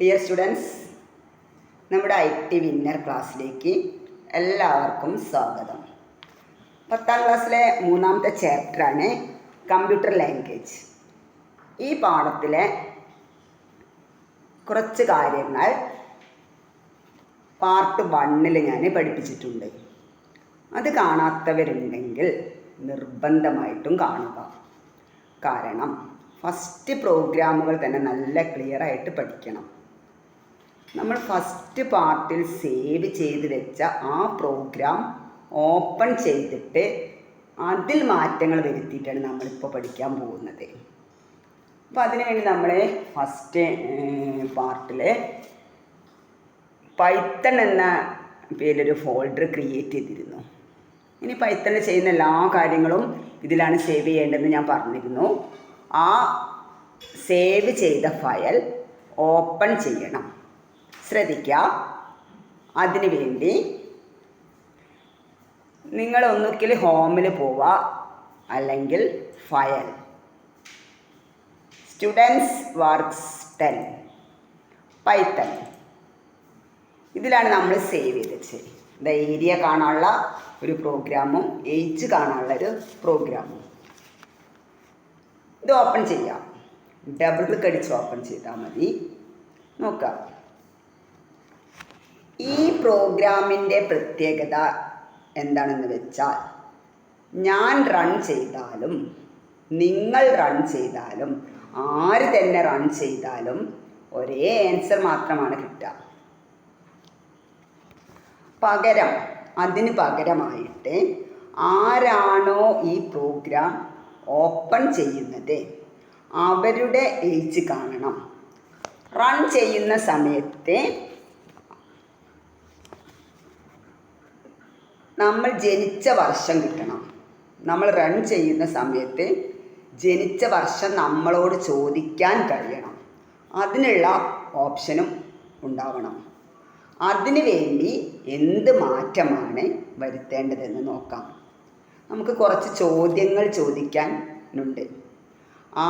Dear students, നമ്മുടെ IT winner ക്ലാസ്സിലേക്ക് എല്ലാവർക്കും സ്വാഗതം. 10ാം ക്ലാസ്സിലെ 3ാമത്തെ ചാപ്റ്ററാണ് കമ്പ്യൂട്ടർ ലാംഗ്വേജ്. ഈ പാഠത്തിലെ കുറച്ച് കാര്യങ്ങൾ പാർട്ട് 1 ഞാൻ പഠിപ്പിച്ചിട്ടുണ്ട്. അത് കാണാത്തവരുണ്ടെങ്കിൽ നിർബന്ധമായിട്ടും കാണുക. കാരണം ഫസ്റ്റ് പ്രോഗ്രാമുകൾ തന്നെ നല്ല ക്ലിയറായിട്ട് പഠിക്കണം. നമ്മൾ ഫസ്റ്റ് പാർട്ടിൽ സേവ് ചെയ്ത് വെച്ച ആ പ്രോഗ്രാം ഓപ്പൺ ചെയ്തിട്ട് അതിൽ മാറ്റങ്ങൾ വരുത്തിയിട്ടാണ് നമ്മളിപ്പോൾ പഠിക്കാൻ പോകുന്നത്. അപ്പോൾ അതിനുവേണ്ടി നമ്മൾ ഫസ്റ്റ് പാർട്ടിൽ പൈത്തൺ എന്ന പേരിലൊരു ഫോൾഡർ ക്രിയേറ്റ് ചെയ്തിരുന്നു. ഇനി പൈത്തണിൽ ചെയ്യുന്ന എല്ലാ കാര്യങ്ങളും ഇതിലാണ് സേവ് ചെയ്യേണ്ടതെന്ന് ഞാൻ പറഞ്ഞിരുന്നു. ആ സേവ് ചെയ്ത ഫയൽ ഓപ്പൺ ചെയ്യണം. ശ്രദ്ധിക്കുക, അതിനു വേണ്ടി നിങ്ങൾ ഒന്നുകിൽ ഹോമിൽ പോവുക, അല്ലെങ്കിൽ ഫയൽ, സ്റ്റുഡൻസ് വർക്ക്സ് 10 പൈത്തൺ, ഇതിലാണ് നമ്മൾ സേവ് ചെയ്ത് വെച്ചത്. ഏരിയ കാണാനുള്ള ഒരു പ്രോഗ്രാമും ഏജ് കാണാനുള്ള ഒരു പ്രോഗ്രാമും. ഇത് ഓപ്പൺ ചെയ്യാം. ഡബിൾ ക്ലിക്ക് അടിച്ച് ഓപ്പൺ ചെയ്താൽ മതി. നോക്കാം, ഈ പ്രോഗ്രാമിൻ്റെ പ്രത്യേകത എന്താണെന്ന് വെച്ചാൽ, ഞാൻ റൺ ചെയ്താലും നിങ്ങൾ റൺ ചെയ്താലും ആര് തന്നെ റൺ ചെയ്താലും ഒരേ ആൻസർ മാത്രമാണ് കിട്ടുക. അതിന് പകരമായിട്ട് ആരാണോ ഈ പ്രോഗ്രാം ഓപ്പൺ ചെയ്യുന്നത് അവരുടെ ഏജ് കാണണം. റൺ ചെയ്യുന്ന സമയത്ത് നമ്മൾ ജനിച്ച വർഷം കിട്ടണം. നമ്മൾ റൺ ചെയ്യുന്ന സമയത്ത് ജനിച്ച വർഷം നമ്മളോട് ചോദിക്കാൻ കഴിയണം. അതിനുള്ള ഓപ്ഷനും ഉണ്ടാവണം. അതിനു വേണ്ടി എന്ത് മാറ്റമാണ് വരുത്തേണ്ടതെന്ന് നോക്കാം. നമുക്ക് കുറച്ച് ചോദ്യങ്ങൾ ചോദിക്കാനുണ്ട്.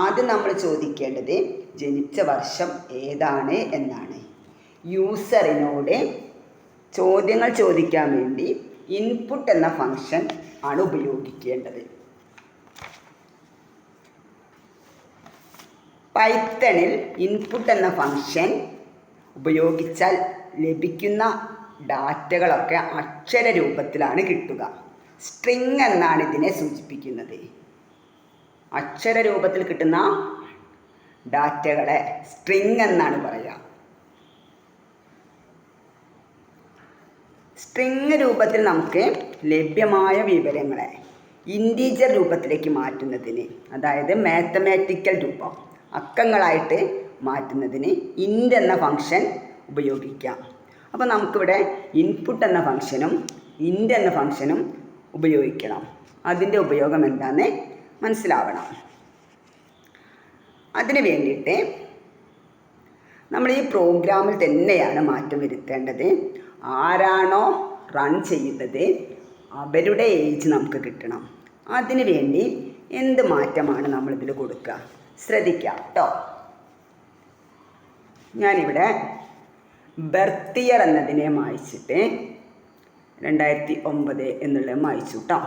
ആദ്യം നമ്മൾ ചോദിക്കേണ്ടത് ജനിച്ച വർഷം ഏതാണ് എന്നാണ്. യൂസറിനോട് ചോദ്യങ്ങൾ ചോദിക്കാൻ വേണ്ടി ഇൻപുട്ട് എന്ന ഫംഗ്ഷൻ ആണ് ഉപയോഗിക്കേണ്ടത്. പൈത്തണിൽ ഇൻപുട്ട് എന്ന ഫംഗ്ഷൻ ഉപയോഗിച്ചാൽ ലഭിക്കുന്ന ഡാറ്റകളൊക്കെ അക്ഷര രൂപത്തിലാണ് കിട്ടുക. സ്ട്രിങ് എന്നാണ് ഇതിനെ സൂചിപ്പിക്കുന്നത്. അക്ഷര രൂപത്തിൽ കിട്ടുന്ന ഡാറ്റകളെ സ്ട്രിങ് എന്നാണ് പറയുക. സ്ട്രിങ് രൂപത്തിൽ നമുക്ക് ലഭ്യമായ വിവരങ്ങളെ ഇൻറ്റീജർ രൂപത്തിലേക്ക് മാറ്റുന്നതിന്, അതായത് മാത്തമാറ്റിക്കൽ രൂപം അക്കങ്ങളായിട്ട് മാറ്റുന്നതിന് ഇൻറ്റ് എന്ന ഫംഗ്ഷൻ ഉപയോഗിക്കാം. അപ്പോൾ നമുക്കിവിടെ ഇൻപുട്ട് എന്ന ഫംഗ്ഷനും ഇൻറ്റ് എന്ന ഫംഗ്ഷനും ഉപയോഗിക്കണം. അതിൻ്റെ ഉപയോഗം എന്താണെന്ന് മനസ്സിലാവണം. അതിന് വേണ്ടിയിട്ട് നമ്മൾ ഈ പ്രോഗ്രാമിൽ തന്നെയാണ് മാറ്റം വരുത്തേണ്ടത്. ആരാണോ റൺ ചെയ്യുന്നത് അവരുടെ ഏജ് നമുക്ക് കിട്ടണം. അതിനു വേണ്ടി എന്ത് മാറ്റമാണ് നമ്മളിതിൽ കൊടുക്കുക? ശ്രദ്ധിക്കാം കേട്ടോ. ഞാനിവിടെ ബർത്ത് ഇയർ എന്നതിനെ മായ്ച്ചിട്ട് 2009 എന്നുള്ളത് മായ്ച്ചു കേട്ടോ.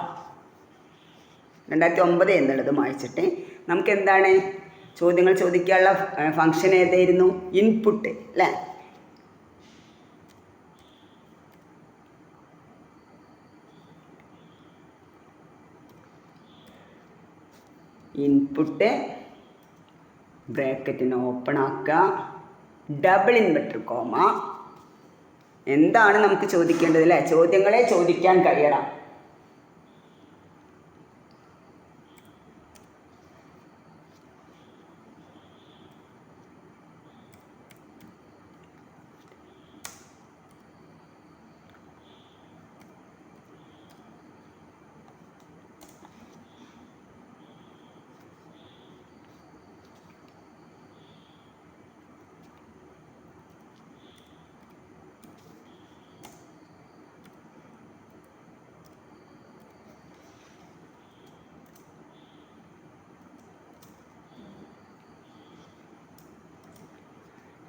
2009 എന്നുള്ളത് മായ്ച്ചിട്ട് നമുക്ക് എന്താണ് ചോദ്യങ്ങൾ ചോദിക്കാനുള്ള ഫംഗ്ഷൻ ഏതായിരുന്നു? ഇൻപുട്ട് അല്ലേ? ഇൻപുട്ട് ബ്രാക്കറ്റിന് ഓപ്പൺ ആക്കുക, ഡബിൾ ഇൻവെർട്ടർ കോമ. എന്താണ് നമുക്ക് ചോദിക്കേണ്ടത് അല്ലേ? ചോദ്യങ്ങളെ ചോദിക്കാൻ കഴിയണം.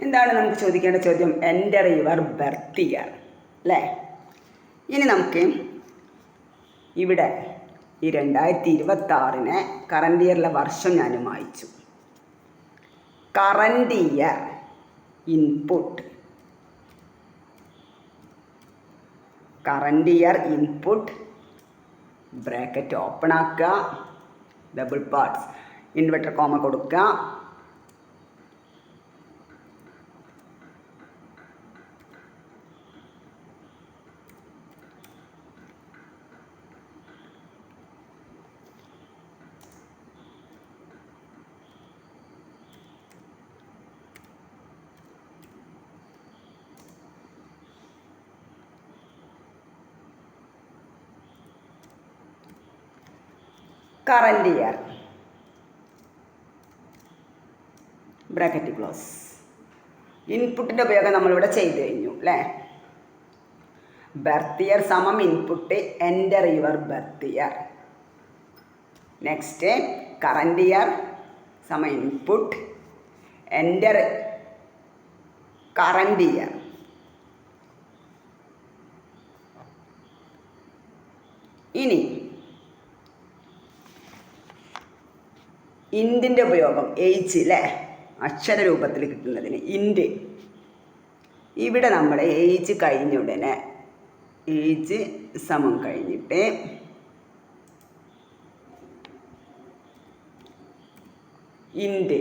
എന്താണ് നമുക്ക് ചോദിക്കേണ്ട ചോദ്യം? എൻ്റർ യുവർ ബർത്ത് ഇയർ അല്ലേ. ഇനി നമുക്ക് ഇവിടെ ഈ 2026 കറണ്ട് ഇയറിലെ വർഷം ഞാൻ വായിച്ചു. Current year input, current year input bracket open ആക്കുക, ഡബിൾ പാർട്സ് ഇൻവെർട്ടർ കോമ കൊടുക്കുക. Current year bracket close. ഇൻപുട്ടിൻ്റെ ഉപയോഗം നമ്മളിവിടെ ചെയ്തു കഴിഞ്ഞു അല്ലേ. ബർത്ത് ഇയർ സമം input, enter your birth year. Next current year സമ ഇൻപുട്ട്, എൻ്റർ കറണ്ട് ഇയർ. ഇനി ഇൻറ്റിൻ്റെ ഉപയോഗം ഏജ് അല്ലേ, അക്ഷരരൂപത്തിൽ കിട്ടുന്നതിന് ഇൻറ്റ്. ഇവിടെ നമ്മൾ ഏജ് കഴിഞ്ഞ ഉടനെ ഏജ് സമം കഴിഞ്ഞിട്ട് ഇൻറ്റ്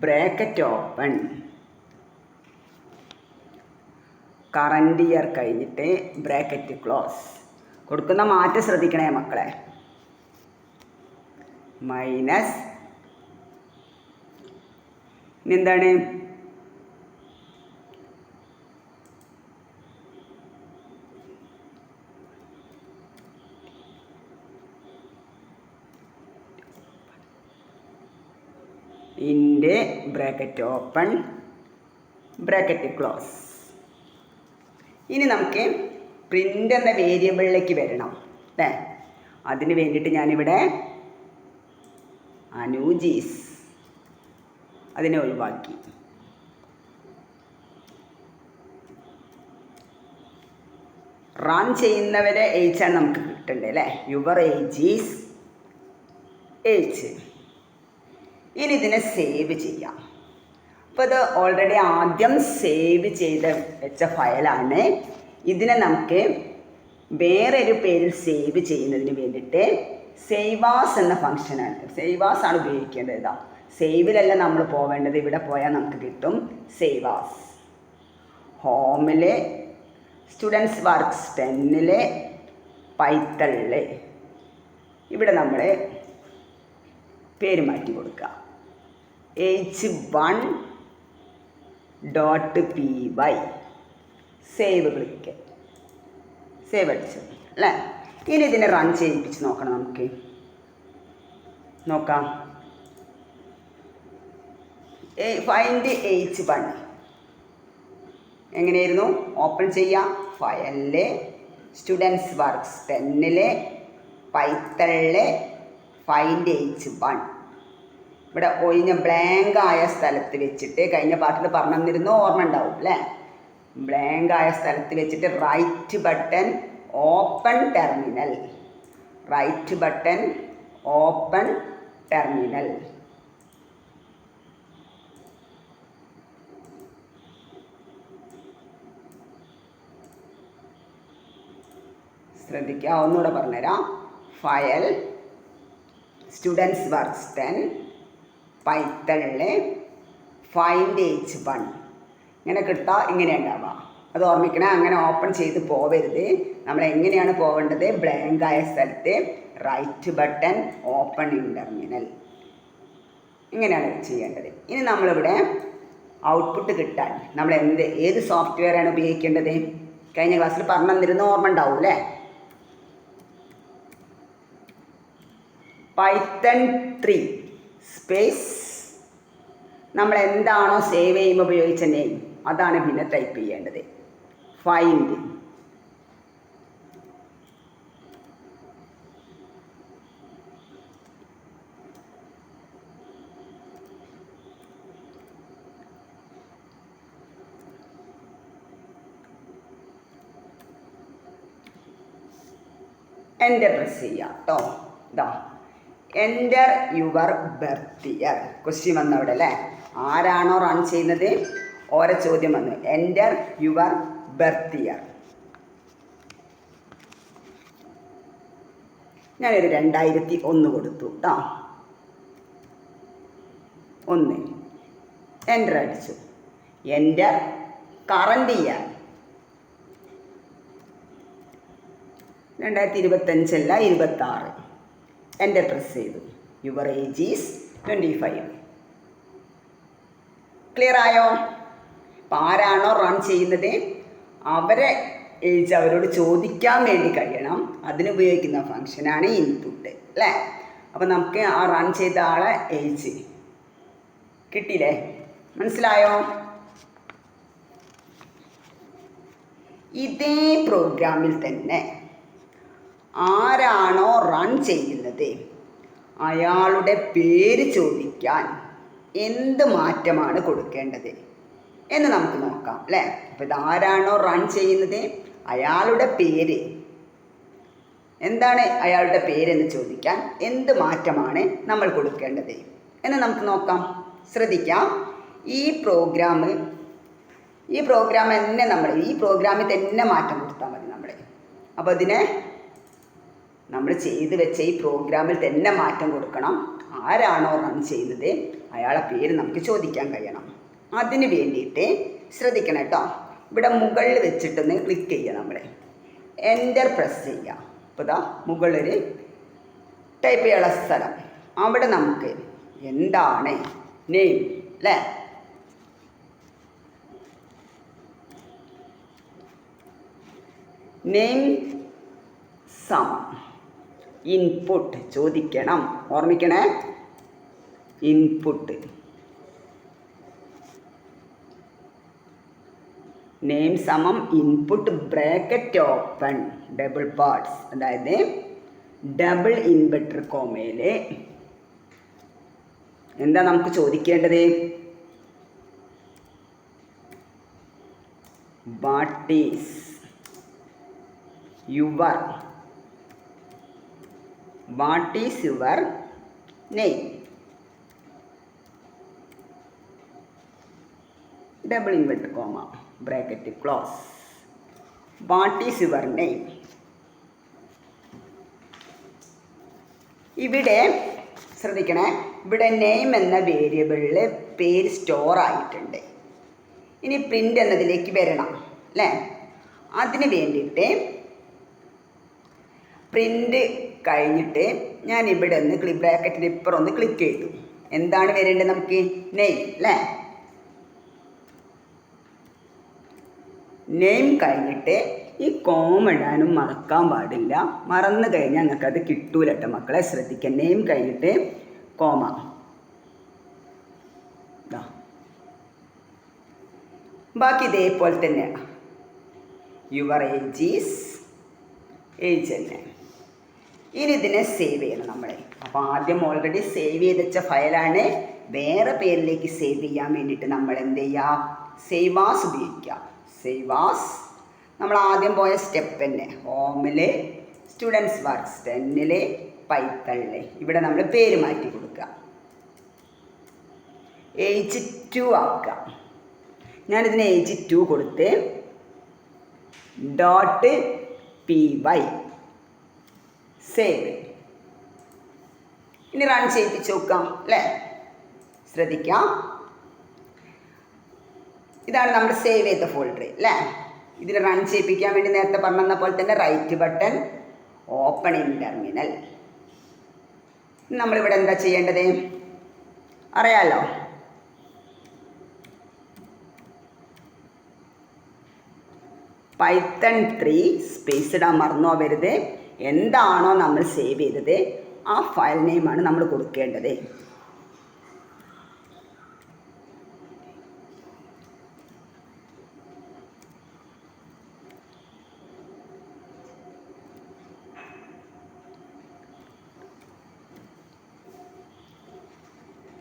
ബ്രാക്കറ്റ് ഓപ്പൺ, കറണ്ട് ഇയർ കഴിഞ്ഞിട്ട് ബ്രാക്കറ്റ് ക്ലോസ്. കൊടുക്കുന്ന മാറ്റം ശ്രദ്ധിക്കണേ മക്കളെ. മൈനസ് എന്താണ്? ഇൻ്റെ ബ്രാക്കറ്റ് ഓപ്പൺ ബ്രാക്കറ്റ് ക്ലോസ്. ഇനി നമുക്ക് പ്രിൻ്റ് എന്ന വേരിയബിളിലേക്ക് വരണം അല്ലേ. അതിന് വേണ്ടിയിട്ട് ഞാനിവിടെ അനൂജീസ് അതിനെ ഒഴിവാക്കി. റൺ ചെയ്യുന്നവരെ ഏജാണ് നമുക്ക് കിട്ടേണ്ടത് അല്ലേ. Your age is age. ഇനി ഇതിനെ സേവ് ചെയ്യാം. അപ്പോൾ ഇത് ഓൾറെഡി ആദ്യം സേവ് ചെയ്ത് വെച്ച ഫയലാണ്. ഇതിനെ നമുക്ക് വേറൊരു പേരിൽ സേവ് ചെയ്യുന്നതിന് വേണ്ടിയിട്ട് സേവാസ് എന്ന ഫംഗ്ഷനാണ്, സേവാസ് ആണ് ഉപയോഗിക്കേണ്ടത്. ഇതാ സേവിലല്ല നമ്മൾ പോവേണ്ടത്, ഇവിടെ പോയാൽ നമുക്ക് കിട്ടും സേവാസ്. ഹോമിൽ, സ്റ്റുഡൻസ് വർക്ക്സ് 10 പൈത്തണിൽ ഇവിടെ നമ്മൾ പേര് മാറ്റി കൊടുക്കുക. h1.py സേവ് ക്ലിക്ക്, സേവ് അടിച്ചു അല്ലേ. ഇനി ഇതിനെ റൺ ചെയ്യിപ്പിച്ച് നോക്കണം. നമുക്ക് നോക്കാം. ഫൈൻഡ് h1 എങ്ങനെയായിരുന്നു? ഓപ്പൺ ചെയ്യാം. ഫയലിൽ സ്റ്റുഡൻസ് വർക്ക്സ് 10 പൈത്തണിൽ ഫൈൻഡ് h1. ഇവിടെ ഒഴിഞ്ഞ ബ്ലാങ്ക് ആയ സ്ഥലത്ത് വെച്ചിട്ട് കഴിഞ്ഞ പാട്ടിൽ പറഞ്ഞു തന്നിരുന്നു, ഓർമ്മ ഉണ്ടാവും അല്ലേ. ബ്ലാങ്ക് ആയ സ്ഥലത്ത് വെച്ചിട്ട് right button open terminal, right button open terminal. ശ്രദ്ധിക്കുക, ഒന്നുകൂടെ പറഞ്ഞുതരാം. ഫയൽ സ്റ്റുഡൻസ് വർക്ക്സ് 10 പൈത്തണിൽ ഫൈൻഡ് h1 ഇങ്ങനെ കിട്ടുക. ഇങ്ങനെ ഉണ്ടാവുക, അത് ഓർമ്മിക്കണം. അങ്ങനെ ഓപ്പൺ ചെയ്ത് പോവരുത്. നമ്മൾ എങ്ങനെയാണ് പോവേണ്ടത്? ബ്ലാങ്ക് ആയ സ്ഥലത്ത് right button open in terminal, ഇങ്ങനെയാണ് ചെയ്യേണ്ടത്. ഇനി നമ്മളിവിടെ ഔട്ട്പുട്ട് കിട്ടാൻ നമ്മൾ ഏത് സോഫ്റ്റ്വെയറാണ് ഉപയോഗിക്കേണ്ടത്? കഴിഞ്ഞ ക്ലാസ്സിൽ പറഞ്ഞു തന്നിരുന്ന ഓർമ്മ ഉണ്ടാവും അല്ലേ. പൈത്തൺ 3 സ്പേസ് നമ്മൾ എന്താണോ സേവ് ചെയ്യുമ്പോൾ ഉപയോഗിച്ച നെയിം അതാണ് പിന്നെ ടൈപ്പ് ചെയ്യേണ്ടത്. ഫൈൻഡ് എൻ്റർ പ്രസ് ചെയ്യുക കേട്ടോ. ഇതാ enter your birth year. Question വന്നവിടെ അല്ലേ, ആരാണോ റൺ ചെയ്യുന്നത് ഓരോ ചോദ്യം വന്നു. Enter your birth year. ഞാനൊരു 2001 കൊടുത്തു കേട്ടോ. 1 എൻ്റർ അടിച്ചു. എൻ്റർ കറണ്ട് ഇയർ 2025 അല്ല 26. എൻ്റർ പ്രസ് ചെയ്തു. Your age is 25. ക്ലിയർ ആയോ? അപ്പം ആരാണോ റൺ ചെയ്യുന്നത് അവരെ ഏജ് അവരോട് ചോദിക്കാൻ വേണ്ടി കഴിയണം. അതിനുപയോഗിക്കുന്ന ഫങ്ഷനാണ് ഇൻപുട്ട് അല്ലേ. അപ്പം നമുക്ക് ആ റൺ ചെയ്ത ആളെ ഏജ് കിട്ടിയില്ലേ? മനസ്സിലായോ? ഇതേ പ്രോഗ്രാമിൽ തന്നെ ആരാണോ റൺ ചെയ്യുന്നത് അയാളുടെ പേര് ചോദിക്കാൻ എന്ത് മാറ്റമാണ് കൊടുക്കേണ്ടത് എന്ന് നമുക്ക് നോക്കാം അല്ലേ. അപ്പോൾ ഇതാരാണോ റൺ ചെയ്യുന്നത് അയാളുടെ പേര് എന്താണ്, അയാളുടെ പേരെന്ന് ചോദിക്കാൻ എന്ത് മാറ്റമാണ് നമ്മൾ കൊടുക്കേണ്ടത് എന്ന് നമുക്ക് നോക്കാം. ശ്രദ്ധിക്കാം. ഈ പ്രോഗ്രാമിൽ തന്നെ മാറ്റം കൊടുത്താൽ മതി നമ്മൾ. അപ്പോൾ അതിനെ നമ്മൾ ചെയ്ത് വെച്ച ഈ പ്രോഗ്രാമിൽ തന്നെ മാറ്റം കൊടുക്കണം. ആരാണോ റൺ ചെയ്യുന്നത് അയാളെ പേര് നമുക്ക് ചോദിക്കാൻ കഴിയണം. അതിന് വേണ്ടിയിട്ട് ശ്രദ്ധിക്കണം കേട്ടോ. ഇവിടെ മുകളിൽ വെച്ചിട്ടൊന്ന് ക്ലിക്ക് ചെയ്യുക. നമ്മൾ എൻ്റർ പ്രസ് ചെയ്യുക. അപ്പോൾ ഇതാ മുകളിൽ ടൈപ്പ് ചെയ്യാനുള്ള സ്ഥലം, അവിടെ നമുക്ക് എന്താണ് നെയിം അല്ലേ, നെയിം സമം ഇൻപുട്ട് ചോദിക്കണം. ഓർമ്മിക്കണേ, ഇൻപുട്ട് നെയിം സമം input bracket open double parts, അതായത് ഡബിൾ ഇൻവെർട്ടർ കോമയിൽ എന്താ നമുക്ക് ചോദിക്കേണ്ടത്? What is your name, double inverter comma bracket close. What is your name. ഇവിടെ ശ്രദ്ധിക്കണേ, ഇവിടെ നെയിം എന്ന വേരിയബിളിൽ പേര് സ്റ്റോർ ആയിട്ടുണ്ട്. ഇനി പ്രിൻ്റ് എന്നതിലേക്ക് വരണം അല്ലേ. അതിന് വേണ്ടിയിട്ട് പ്രിൻ്റ് കഴിഞ്ഞിട്ട് ഞാൻ ഇവിടെ ഒന്ന് ബ്രാക്കറ്റിൻ്റെ ഇപ്പുറം ഒന്ന് ക്ലിക്ക് ചെയ്തു. എന്താണ് വരേണ്ടത് നമുക്ക്? നെയിം അല്ലേ. നെയിം കഴിഞ്ഞിട്ട് ഈ കോമ ഇടാനും മറക്കാൻ പാടില്ല. മറന്നു കഴിഞ്ഞാൽ ഞങ്ങൾക്കത് കിട്ടൂല കേട്ടോ മക്കളെ. ശ്രദ്ധിക്കുക, നെയിം കഴിഞ്ഞിട്ട് കോമ. ബാക്കി ഇതേപോലെ തന്നെയാണ്. യുവർ ഏജ് തന്നെ. ഇനി ഇതിനെ സേവ് ചെയ്യണം നമ്മൾ. അപ്പോൾ ആദ്യം ഓൾറെഡി സേവ് ചെയ്ത് വെച്ച ഫയലാണ്. വേറെ പേരിലേക്ക് സേവ് ചെയ്യാൻ വേണ്ടിയിട്ട് നമ്മൾ എന്ത് ചെയ്യുക? സേവ് ആസ് ഉപയോഗിക്കുക. സേവ് ആസ് നമ്മൾ ആദ്യം പോയ സ്റ്റെപ്പ് തന്നെ. ഹോമിൽ, സ്റ്റുഡൻസ് വർക്ക്സ് 10ൽ, പൈത്തണിൽ ഇവിടെ നമ്മൾ പേര് മാറ്റി കൊടുക്കുക. ഏജ് 2 ആക്കുക. ഞാനിതിന് ഏജ് 2 കൊടുത്ത് .py സേവ്. ഇനി റൺ ചെയ്യിപ്പിച്ച് നോക്കാം അല്ലേ. ശ്രദ്ധിക്കാം, ഇതാണ് നമ്മൾ സേവ് ചെയ്ത ഫോൾഡർ അല്ലേ. ഇതിൽ റൺ ചെയ്യിപ്പിക്കാൻ വേണ്ടി നേരത്തെ പറഞ്ഞ പോലെ തന്നെ right button, open in terminal. നമ്മളിവിടെ എന്താ ചെയ്യേണ്ടത് അറിയാലോ. പൈത്തൺ 3 സ്പേസ് ഇടാൻ മറന്നോ വരുത്. എന്താണോ നമ്മൾ സേവ് ചെയ്തത് ആ ഫയൽ നെയിമാണ് നമ്മൾ കൊടുക്കേണ്ടത്.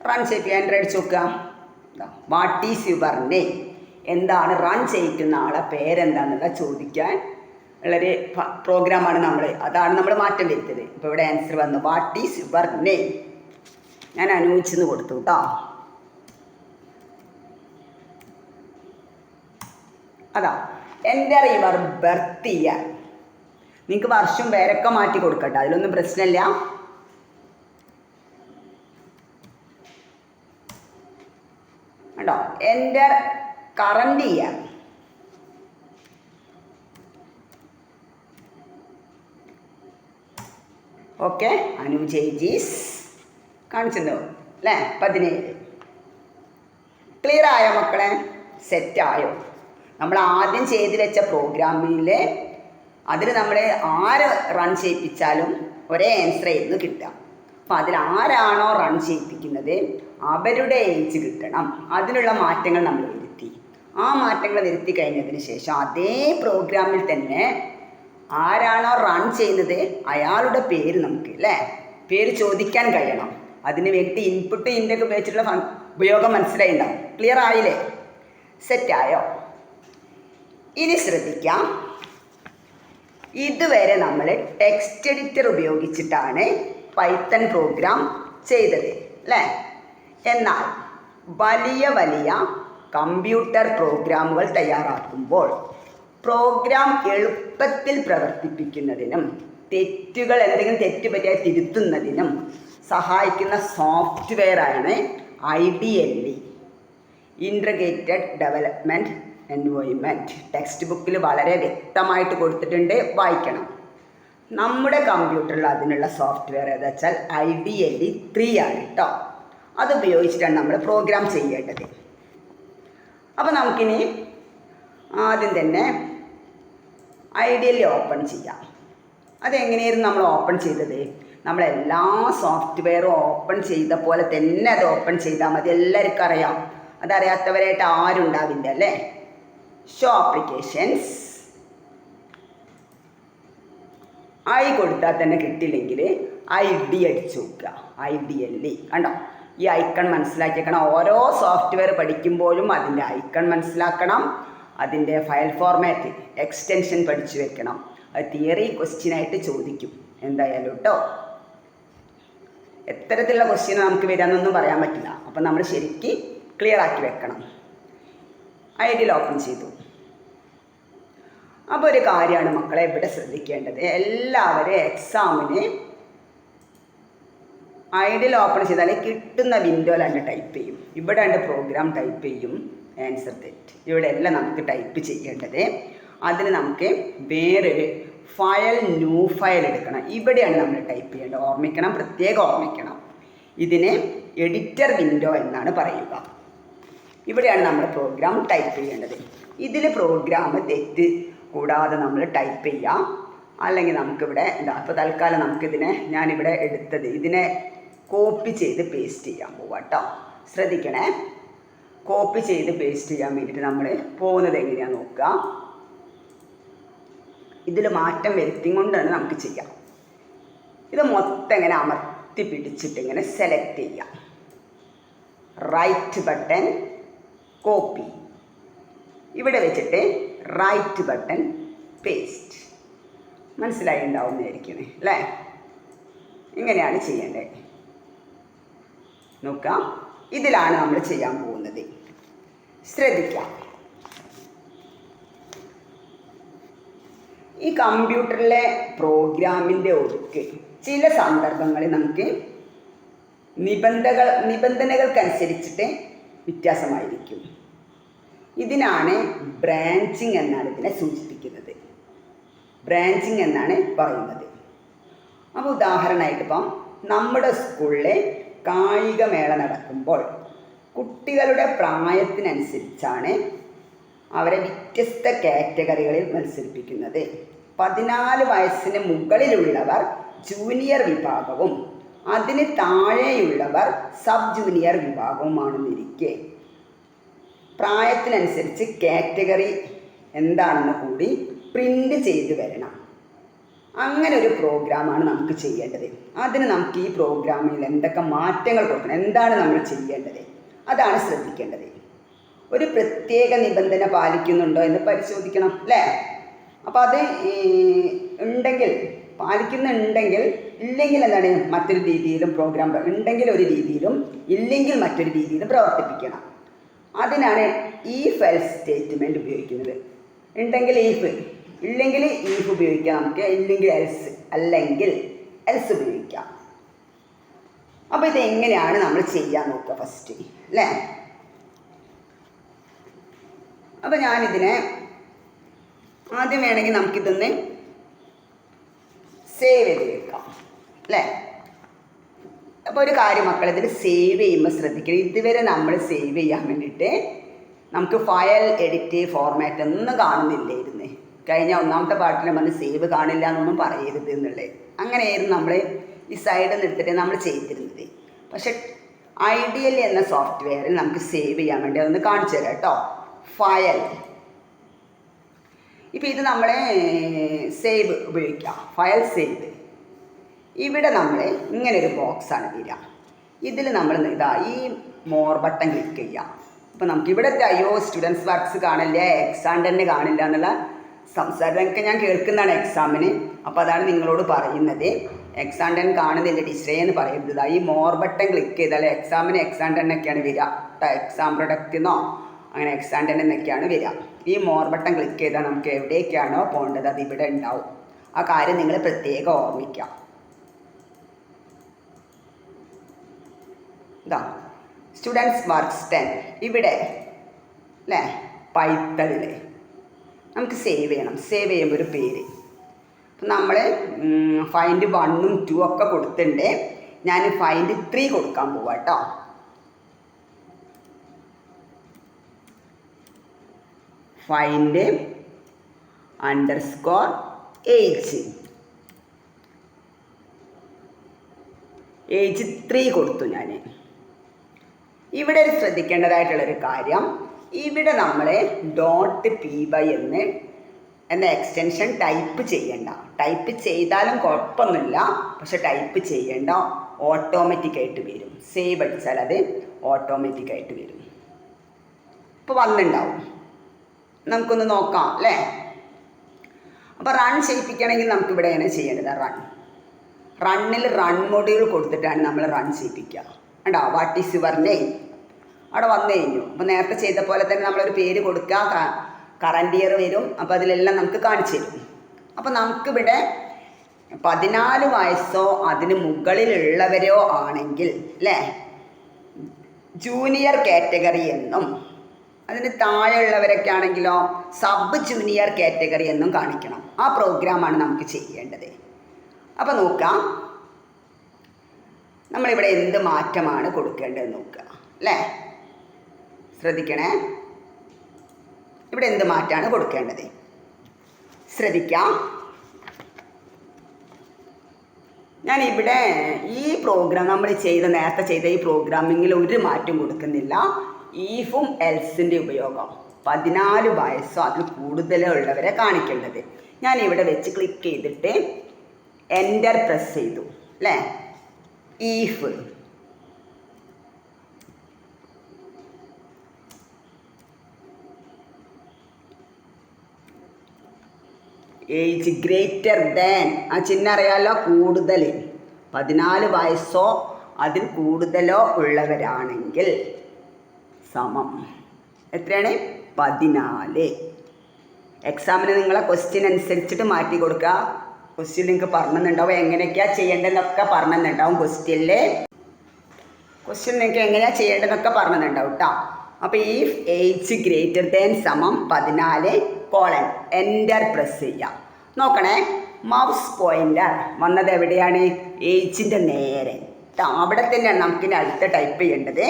റൺ ചെയ്യിപ്പിക്കുക. എൻ്റർ അടിച്ച് നോക്കുക. വാട്ട് ഈസ് യുവർ നെയിം, എന്താണ് റൺ ചെയ്യിക്കുന്ന ആളെ പേരെന്താണെന്നുള്ള ചോദിക്കാൻ ഉള്ളൊരു പ്രോഗ്രാമാണ് അതാണ് നമ്മൾ മാറ്റം വരുത്തത്. ഇപ്പോൾ ഇവിടെ ആൻസർ വന്നു, വാട്ട് ഈസ് യുവർ നെയിം. ഞാൻ അനൂജെന്ന് കൊടുത്തു കേട്ടോ. അതാ എൻ്റർ യുവർ ബർത്ത് ഇയർ. നിങ്ങൾക്ക് വർഷം പേരൊക്കെ മാറ്റി കൊടുക്കട്ടെ, അതിലൊന്നും പ്രശ്നമില്ല. കേട്ടോ, enter current year. Okay, Anuj age is കാണിച്ചിട്ടുണ്ടോ അല്ലേ? 17. ക്ലിയർ ആയോ മക്കളെ? സെറ്റായോ? നമ്മൾ ആദ്യം ചെയ്ത് വെച്ച പ്രോഗ്രാമിൽ അതിൽ നമ്മൾ ആര് റൺ ചെയ്യിപ്പിച്ചാലും ഒരേ ആൻസർ ആയിരുന്നു കിട്ടുക. അപ്പോൾ അതിൽ ആരാണോ റൺ ചെയ്യിപ്പിക്കുന്നത് അവരുടെ ഏജ് കിട്ടണം. അതിനുള്ള മാറ്റങ്ങൾ നമ്മൾ വരുത്തി. ആ മാറ്റങ്ങൾ വരുത്തി കഴിഞ്ഞതിന് ശേഷം അതേ പ്രോഗ്രാമിൽ തന്നെ ആരാണോ റൺ ചെയ്യുന്നത് അയാളുടെ പേര് നമുക്ക് അല്ലേ പേര് ചോദിക്കാൻ കഴിയണം. അതിന് വേണ്ടി ഇൻപുട്ട് ഇൻ്റൊക്കെ ഉപയോഗിച്ചിട്ടുള്ള ഉപയോഗം മനസ്സിലായിണ്ടാവും. ക്ലിയർ ആയില്ലേ? സെറ്റായോ? ഇനി ശ്രദ്ധിക്കാം, ഇതുവരെ നമ്മൾ ടെക്സ്റ്റ് എഡിറ്റർ ഉപയോഗിച്ചിട്ടാണ് പൈത്തൺ പ്രോഗ്രാം ചെയ്തത് അല്ലേ? എന്നാൽ വലിയ വലിയ കമ്പ്യൂട്ടർ പ്രോഗ്രാമുകൾ തയ്യാറാക്കുമ്പോൾ പ്രോഗ്രാം എളുപ്പത്തിൽ പ്രവർത്തിപ്പിക്കുന്നതിനും തെറ്റുകൾ എന്തെങ്കിലും തെറ്റ് പറ്റിയാൽ തിരുത്തുന്നതിനും സഹായിക്കുന്ന സോഫ്റ്റ്വെയറാണ് IDLE, integrated development environment. Text ബുക്കിൽ വളരെ വ്യക്തമായിട്ട് കൊടുത്തിട്ടുണ്ട്, വായിക്കണം. നമ്മുടെ കമ്പ്യൂട്ടറിൽ അതിനുള്ള സോഫ്റ്റ്വെയർ ഏതാ വെച്ചാൽ IDLE 3 ആണ് കേട്ടോ. അത് ഉപയോഗിച്ചിട്ടാണ് നമ്മൾ പ്രോഗ്രാം ചെയ്യേണ്ടത്. അപ്പോൾ നമുക്കിനി ആദ്യം തന്നെ IDLE ഓപ്പൺ ചെയ്യാം. അതെങ്ങനെയായിരുന്നു നമ്മൾ ഓപ്പൺ ചെയ്തത്? നമ്മളെല്ലാ സോഫ്റ്റ്വെയറും ഓപ്പൺ ചെയ്ത പോലെ തന്നെ അത് ഓപ്പൺ ചെയ്താൽ മതി. എല്ലാവർക്കും അറിയാം, അതറിയാത്തവരായിട്ട് ആരും ഉണ്ടാവില്ല അല്ലേ? ഷോ ആപ്ലിക്കേഷൻസ് കൊടുത്താൽ തന്നെ കിട്ടില്ലെങ്കിൽ ID അടിച്ചു നോക്കുക. IDLE കണ്ടോ? ഈ ഐക്കൺ മനസ്സിലാക്കിയേക്കണം. ഓരോ സോഫ്റ്റ്വെയർ പഠിക്കുമ്പോഴും അതിൻ്റെ ഐക്കൺ മനസ്സിലാക്കണം, അതിൻ്റെ ഫയൽ ഫോർമാറ്റ് എക്സ്റ്റൻഷൻ പഠിച്ചു വെക്കണം. അത് തിയറി ക്വസ്റ്റ്യനായിട്ട് ചോദിക്കും എന്തായാലും കേട്ടോ. എത്തരത്തിലുള്ള ക്വസ്റ്റ്യൻ നമുക്ക് വരാമെന്നൊന്നും പറയാൻ പറ്റില്ല. അപ്പം നമ്മൾ ശരിക്ക് ക്ലിയർ ആക്കി വെക്കണം. IDLE ഓപ്പൺ ചെയ്തു. അപ്പോൾ ഒരു കാര്യമാണ് മക്കളെ ഇവിടെ ശ്രദ്ധിക്കേണ്ടത്, എല്ലാവരും എക്സാമിന് IDLE ഓപ്പൺ ചെയ്താൽ കിട്ടുന്ന വിൻഡോയിലാണ് ടൈപ്പ് ചെയ്യും. ഇവിടെ ഉണ്ട് പ്രോഗ്രാം ടൈപ്പ് ചെയ്യും, ആൻസർ തെറ്റ്. ഇവിടെ എല്ലാം നമുക്ക് ടൈപ്പ് ചെയ്യേണ്ടത്. അതിന് നമുക്ക് വേറൊരു ഫയൽ, ന്യൂ ഫയൽ എടുക്കണം. ഇവിടെയാണ് നമ്മൾ ടൈപ്പ് ചെയ്യേണ്ടത്. ഓർമ്മിക്കണം, പ്രത്യേകം ഓർമ്മിക്കണം. ഇതിനെ എഡിറ്റർ വിൻഡോ എന്നാണ് പറയുക. ഇവിടെയാണ് നമ്മൾ പ്രോഗ്രാം ടൈപ്പ് ചെയ്യേണ്ടത്. ഇതിൽ പ്രോഗ്രാം തെറ്റ് കൂടാതെ നമ്മൾ ടൈപ്പ് ചെയ്യാം. അല്ലെങ്കിൽ നമുക്കിവിടെ ഇപ്പോൾ തൽക്കാലം നമുക്കിതിനെ ഞാനിവിടെ എടുത്തത് ഇതിനെ കോപ്പി ചെയ്ത് പേസ്റ്റ് ചെയ്യാൻ പോവാം കേട്ടോ. ശ്രദ്ധിക്കണേ, കോപ്പി ചെയ്ത് പേസ്റ്റ് ചെയ്യാൻ വേണ്ടിയിട്ട് നമ്മൾ പോകുന്നത് എങ്ങനെയാണെന്ന് നോക്കുക. ഇതിൽ മാറ്റം വരുത്തിക്കൊണ്ടാണ് നമുക്ക് ചെയ്യാം. ഇത് മൊത്തം ഇങ്ങനെ അമർത്തി പിടിച്ചിട്ട് ഇങ്ങനെ സെലക്ട് ചെയ്യാം. റൈറ്റ് ബട്ടൺ കോപ്പി, ഇവിടെ വെച്ചിട്ട് റൈറ്റ് ബട്ടൺ പേസ്റ്റ്. മനസ്സിലായി ഉണ്ടാവുന്നതായിരിക്കണേ അല്ലേ? ഇങ്ങനെയാണ് ചെയ്യേണ്ടത്. നോക്കാം, ഇതിലാണ് നമ്മൾ ചെയ്യാൻ പോകുന്നത്. ശ്രദ്ധിക്കാം, ഈ കമ്പ്യൂട്ടറിലെ പ്രോഗ്രാമിൻ്റെ ഒഴുക്ക് ചില സന്ദർഭങ്ങളിൽ നമുക്ക് നിബന്ധനകൾക്കനുസരിച്ചിട്ട് വ്യത്യാസമായിരിക്കും. ഇതിനാണ് ബ്രാഞ്ചിങ് എന്നാണ് ഇതിനെ സൂചിപ്പിക്കുന്നത്. ബ്രാഞ്ചിങ് എന്നാണ് പറയുന്നത്. അപ്പോൾ ഉദാഹരണമായിട്ട് ഇപ്പം നമ്മുടെ സ്കൂളിലെ കായികമേള നടക്കുമ്പോൾ കുട്ടികളുടെ പ്രായത്തിനനുസരിച്ചാണ് അവരെ വ്യത്യസ്ത കാറ്റഗറികളിൽ മത്സരിപ്പിക്കുന്നത്. 14 വയസ്സിന് മുകളിലുള്ളവർ ജൂനിയർ വിഭാഗവും അതിന് താഴെയുള്ളവർ സബ് ജൂനിയർ വിഭാഗവുമാണെന്നിരിക്കെ പ്രായത്തിനനുസരിച്ച് കാറ്റഗറി എന്താണെന്ന് കൂടി പ്രിൻ്റ് ചെയ്ത് വരണം. അങ്ങനെ ഒരു പ്രോഗ്രാമാണ് നമുക്ക് ചെയ്യേണ്ടത്. അതിന് നമുക്ക് ഈ പ്രോഗ്രാമിൽ എന്തൊക്കെ മാറ്റങ്ങൾ കൊടുക്കണം, എന്താണ് നമ്മൾ ചെയ്യേണ്ടത്, അതാണ് ശ്രദ്ധിക്കേണ്ടത്. ഒരു പ്രത്യേക നിബന്ധന പാലിക്കുന്നുണ്ടോ എന്ന് പരിശോധിക്കണം അല്ലേ? അപ്പോൾ അത് ഉണ്ടെങ്കിൽ പാലിക്കുന്നുണ്ടെങ്കിൽ, ഇല്ലെങ്കിൽ എന്താണ് മറ്റൊരു രീതിയിലും പ്രോഗ്രാം ഉണ്ടെങ്കിൽ ഒരു രീതിയിലും ഇല്ലെങ്കിൽ മറ്റൊരു രീതിയിലും പ്രവർത്തിപ്പിക്കണം. അതിനാണ് ഈഫ് എൽസ് സ്റ്റേറ്റ്മെൻറ്റ് ഉപയോഗിക്കുന്നത്. ഉണ്ടെങ്കിൽ ഈഫ്, ഇല്ലെങ്കിൽ ഈഫ് ഉപയോഗിക്കാം നമുക്ക്, ഇല്ലെങ്കിൽ എൽസ്, അല്ലെങ്കിൽ എൽസ് ഉപയോഗിക്കാം. അപ്പോൾ ഇതെങ്ങനെയാണ് നമ്മൾ ചെയ്യാൻ നോക്കുക ഫസ്റ്റ് അല്ലേ. അപ്പോൾ ഞാനിതിനെ ആദ്യം വേണമെങ്കിൽ നമുക്കിതൊന്ന് സേവ് ചെയ്ത് വെക്കാം അല്ലേ. അപ്പോൾ ഒരു കാര്യം മക്കൾ, ഇതിൽ സേവ് ചെയ്യുമ്പോൾ ശ്രദ്ധിക്കണം, ഇതുവരെ നമ്മൾ സേവ് ചെയ്യാൻ വേണ്ടിയിട്ട് നമുക്ക് ഫയൽ എഡിറ്റ് ഫോർമാറ്റ് ഒന്നും കാണുന്നില്ലായിരുന്നു. കഴിഞ്ഞ ഒന്നാമത്തെ പാട്ടിൽ നമ്മൾ സേവ് കാണില്ല എന്നൊന്നും പറയരുത് എന്നുള്ളത്. അങ്ങനെയായിരുന്നു നമ്മൾ ഈ സൈഡിൽ നിന്ന് എടുത്തിട്ട് നമ്മൾ ചെയ്തിരുന്നത്. പക്ഷെ ഐഡിയൽ എന്ന സോഫ്റ്റ്വെയറിൽ നമുക്ക് സേവ് ചെയ്യാൻ വേണ്ടി അതൊന്ന് കാണിച്ചു തരാം കേട്ടോ. ഫയൽ, ഇപ്പോൾ ഇത് നമ്മൾ സേവ് ഉപയോഗിക്കാം, ഫയൽ സേവ്. ഇവിടെ നമ്മൾ ഇങ്ങനൊരു ബോക്സാണ് വരിക. ഇതിൽ നമ്മൾ ഇതാ ഈ മോർ ബട്ടൺ ക്ലിക്ക് ചെയ്യാം. അപ്പോൾ നമുക്ക് ഇവിടുത്തെ അയ്യോ സ്റ്റുഡൻസ് വർക്ക്സ് കാണില്ല, എക്സാം തന്നെ കാണില്ല എന്നുള്ള സംസാരമൊക്കെ ഞാൻ കേൾക്കുന്നതാണ് എക്സാമിന്. അപ്പോൾ അതാണ് നിങ്ങളോട് പറയുന്നത്, എക്സാം ടെൻ കാണുന്നില്ല ടീച്ചറേ എന്ന് പറയരുത്. ഈ മോർ ബട്ടൺ ക്ലിക്ക് ചെയ്താൽ എക്സാമിന് എക്സാം ടെൻ ഒക്കെയാണ് വരിക, എക്സാം പ്രൊഡക്റ്റ് എന്നോ അങ്ങനെ എക്സാം ടെൻ എന്നൊക്കെയാണ് വരിക. ഈ മോർ ബട്ടൺ ക്ലിക്ക് ചെയ്താൽ നമുക്ക് എവിടേക്കാണോ പോകേണ്ടത് അത് ഇവിടെ ഉണ്ടാവും. ആ കാര്യം നിങ്ങൾ പ്രത്യേകം ഓർമ്മിക്കാം. ഇതാ സ്റ്റുഡൻസ് വർക്ക്സ് 10 ഇവിടെ അല്ലേ, പൈത്തണിൽ നമുക്ക് സേവ് ചെയ്യണം. സേവ് ചെയ്യുമ്പോൾ ഒരു പേര്, അപ്പം നമ്മൾ ഫൈൻഡ് 1ഉം 2 ഒക്കെ കൊടുത്തിട്ടുണ്ട്. ഞാൻ ഫൈൻഡ് 3 കൊടുക്കാൻ പോവാം കേട്ടോ. ഫൈൻഡ് _ ഏജ് 3 കൊടുത്തു ഞാൻ. ഇവിടെ ശ്രദ്ധിക്കേണ്ടതായിട്ടുള്ളൊരു കാര്യം, ഇവിടെ നമ്മൾ .py എന്ന എക്സ്റ്റൻഷൻ ടൈപ്പ് ചെയ്യണ്ട. ടൈപ്പ് ചെയ്താലും കുഴപ്പമൊന്നുമില്ല, പക്ഷെ ടൈപ്പ് ചെയ്യേണ്ട, ഓട്ടോമാറ്റിക്കായിട്ട് വരും. സേവ് അടിച്ചാൽ അത് ഓട്ടോമാറ്റിക്കായിട്ട് വരും. ഇപ്പോൾ വന്നിട്ടുണ്ടാവും, നമുക്കൊന്ന് നോക്കാം അല്ലേ. അപ്പോൾ റൺ ചെയ്യിപ്പിക്കണമെങ്കിൽ നമുക്കിവിടെ എങ്ങനെ ചെയ്യേണ്ടത്, റണ്ണിൽ റൺ മൊഡ്യൂൾ കൊടുത്തിട്ടാണ് നമ്മൾ റൺ ചെയ്യിപ്പിക്കുക. കണ്ടോ, വാട്ട് ഈസ് യുവർ നെയിം അവിടെ വന്നു കഴിഞ്ഞു. അപ്പോൾ നേരത്തെ ചെയ്ത പോലെ തന്നെ നമ്മളൊരു പേര് കൊടുക്കുക, കറണ്ട് ഇയർ വരും. അപ്പോൾ അതിലെല്ലാം നമുക്ക് കാണിച്ചു തരും. അപ്പോൾ നമുക്കിവിടെ 14 വയസ്സോ അതിന് മുകളിലുള്ളവരോ ആണെങ്കിൽ അല്ലേ ജൂനിയർ കാറ്റഗറി എന്നും, അതിന് താഴെയുള്ളവരൊക്കെ ആണെങ്കിലോ സബ് ജൂനിയർ കാറ്റഗറി എന്നും കാണിക്കണം. ആ പ്രോഗ്രാമാണ് നമുക്ക് ചെയ്യേണ്ടത്. അപ്പോൾ നോക്കാം, നമ്മളിവിടെ എന്ത് മാറ്റമാണ് കൊടുക്കേണ്ടത് നോക്കുക അല്ലേ. ശ്രദ്ധിക്കണേ, ഇവിടെ എന്ത് മാറ്റമാണ് കൊടുക്കേണ്ടത് ശ്രദ്ധിക്കാം. ഞാനിവിടെ ഈ പ്രോഗ്രാം നമ്മൾ നേരത്തെ ചെയ്ത ഈ പ്രോഗ്രാമിങ്ങിൽ ഒരു മാറ്റം കൊടുക്കുന്നില്ല. ഈഫും എൽസിൻ്റെ ഉപയോഗം 14 വയസ്സോ അതിൽ കൂടുതലോ ഉള്ളവരെ കാണിക്കേണ്ടത്. ഞാനിവിടെ വെച്ച് ക്ലിക്ക് ചെയ്തിട്ട് എൻ്റർ പ്രസ് ചെയ്തു അല്ലേ. ഈഫ് ഏജ് ഗ്രേറ്റർ ദാൻ, ആ ചിഹ്നം അറിയാമല്ലോ, കൂടുതൽ 14 വയസ്സോ അതിൽ കൂടുതലോ ഉള്ളവരാണെങ്കിൽ സമം എത്രയാണ് 14. എക്സാമിന് നിങ്ങളെ ക്വസ്റ്റ്യൻ അനുസരിച്ചിട്ട് മാറ്റി കൊടുക്കുക. ക്വസ്റ്റ്യൻ നിങ്ങൾക്ക് പറഞ്ഞിട്ടുണ്ടാവും എങ്ങനെയൊക്കെയാണ് ചെയ്യേണ്ടതെന്നൊക്കെ പറഞ്ഞിട്ടുണ്ടാവും. ക്വസ്റ്റ്യൻ നിങ്ങൾക്ക് എങ്ങനെയാണ് ചെയ്യേണ്ടതെന്നൊക്കെ പറഞ്ഞിട്ടുണ്ടാവും കേട്ടോ. അപ്പോൾ ഈ ഏജ് ഗ്രേറ്റർ ദാൻ സമം 14 എൻ്റർ പ്രസ് ചെയ്യാം. നോക്കണേ, മൗസ് പോയിൻ്റർ വന്നത് എവിടെയാണ്, ഏജിൻ്റെ നേരെ അവിടെ തന്നെയാണ് നമുക്കിനി അടുത്ത ടൈപ്പ് ചെയ്യേണ്ടത്.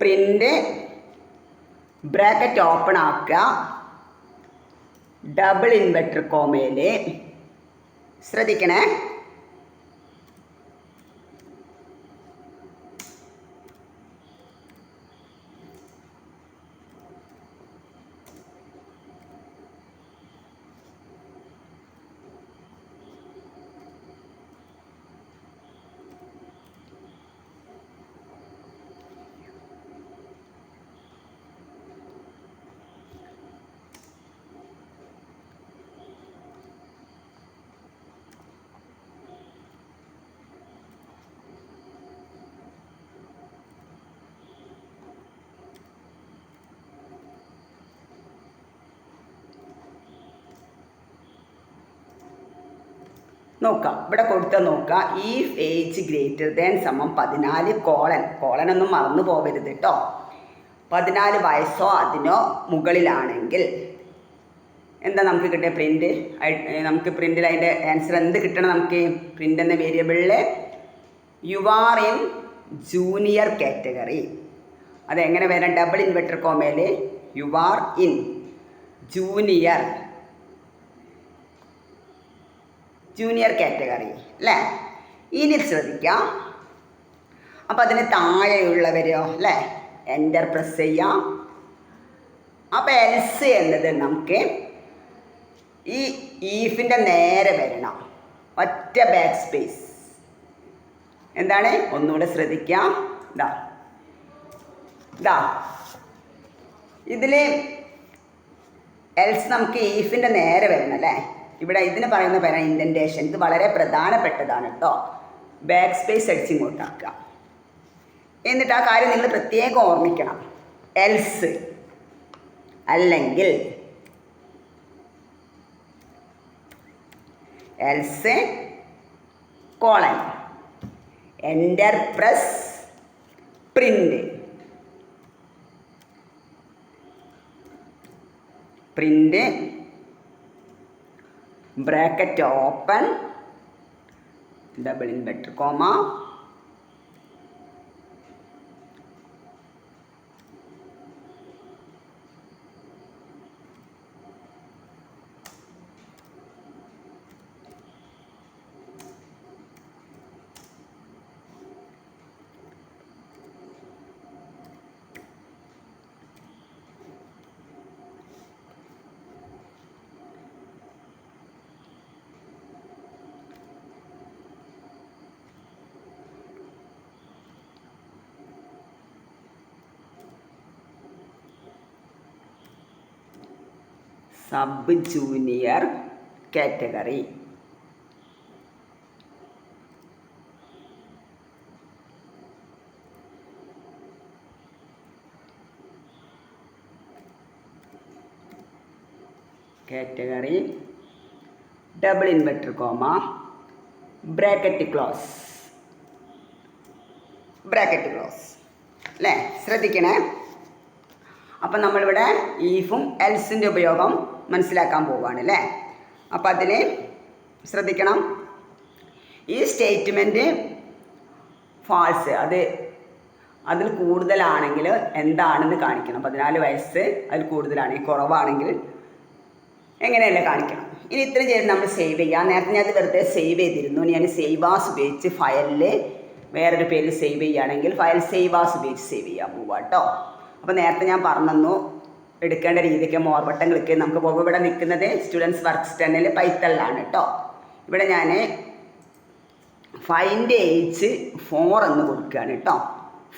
പ്രിൻ്റ് ബ്രാക്കറ്റ് ഓപ്പൺ ആക്കുക, ഡബിൾ ഇൻവെർട്ടർ കോമയിൽ ശ്രദ്ധിക്കണേ. നോക്കാം, ഇവിടെ കൊടുത്ത നോക്കാം. ഈഫ് ഏജ് ഗ്രേറ്റർ ദാൻ സമം 14 കോളനൊന്നും മറന്നു പോകരുത് കേട്ടോ. 14 വയസ്സോ അതിനോ മുകളിലാണെങ്കിൽ എന്താ നമുക്ക് കിട്ടിയ പ്രിൻ്റ്? നമുക്ക് പ്രിൻ്റിൽ അതിൻ്റെ ആൻസർ എന്ത് കിട്ടണം? നമുക്ക് പ്രിൻ്റ് എന്ന വേരിയബിളിൽ you are in junior category. അതെങ്ങനെ വരാം? ഡബിൾ ഇൻവെർട്ടർ കോമയിൽ you are in junior category അല്ലേ? ഇനി ശ്രദ്ധിക്കാം. അപ്പോൾ അതിന് താഴെയുള്ളവരോ അല്ലേ, എൻ്റർ പ്രസ് ചെയ്യാം. അപ്പോൾ എൽസ് എന്നത് നമുക്ക് ഈ ഈഫിൻ്റെ നേരെ വരണം, ഒറ്റ ബാക്ക് സ്പേസ്. എന്താണ്? ഒന്നുകൂടെ ശ്രദ്ധിക്കാം. ഇതിൽ എൽസ് നമുക്ക് ഈഫിൻ്റെ നേരെ വരണം അല്ലേ? ഇവിടെ ഇതിന് പറയുന്ന പേരാണ് ഇൻഡൻറ്റേഷൻ. ഇത് വളരെ പ്രധാനപ്പെട്ടതാണ് കേട്ടോ. ബാക്ക് സ്പേസ് അടിച്ച് ഇങ്ങോട്ടാക്കുക. എന്നിട്ട് ആ കാര്യം നിങ്ങൾ പ്രത്യേകം ഓർമ്മിക്കണം. എൽസ് അല്ലെങ്കിൽ colon enter press print bracket open double inverter comma sub junior category. Double inverter comma bracket close അല്ലേ? ശ്രദ്ധിക്കണേ. അപ്പം നമ്മളിവിടെ ഈഫും എൽസിൻ്റെ ഉപയോഗം മനസ്സിലാക്കാൻ പോവുകയാണ് അല്ലേ? അപ്പം അതിൽ ശ്രദ്ധിക്കണം. ഈ സ്റ്റേറ്റ്മെൻറ്റ് ഫാൾസ് അതിൽ കൂടുതലാണെങ്കിൽ എന്താണെന്ന് കാണിക്കണം. 14 വയസ്സ് അതിൽ കൂടുതലാണെങ്കിൽ, കുറവാണെങ്കിൽ എങ്ങനെയല്ലേ കാണിക്കണം. ഇനി ഇത്രയും ചെയ്ത് നമ്മൾ സേവ് ചെയ്യാം. നേരത്തെ ഞാൻ അത് വെറുതെ സേവ് ചെയ്തിരുന്നു. ഞാൻ സേവ് ആസ് ഉപയോഗിച്ച് ഫയലിൽ വേറൊരു പേരിൽ സേവ് ചെയ്യുകയാണെങ്കിൽ ഫയൽ സേവ് ആസ് ഉപയോഗിച്ച് സേവ് ചെയ്യാൻ പോവുക കേട്ടോ. അപ്പോൾ നേരത്തെ ഞാൻ പറഞ്ഞു എടുക്കേണ്ട രീതിക്ക് മോർ ബട്ടൺ ക്ലിക്ക് ചെയ്ത് നമുക്ക് പോകും. ഇവിടെ നിൽക്കുന്നത് സ്റ്റുഡൻസ് വർക്ക് സ്റ്റന്നിൽ പൈത്തണിലാണ് കേട്ടോ. ഇവിടെ ഞാൻ ഫൈൻഡ് ഏജ് 4 എന്ന് കൊടുക്കുകയാണ് കേട്ടോ.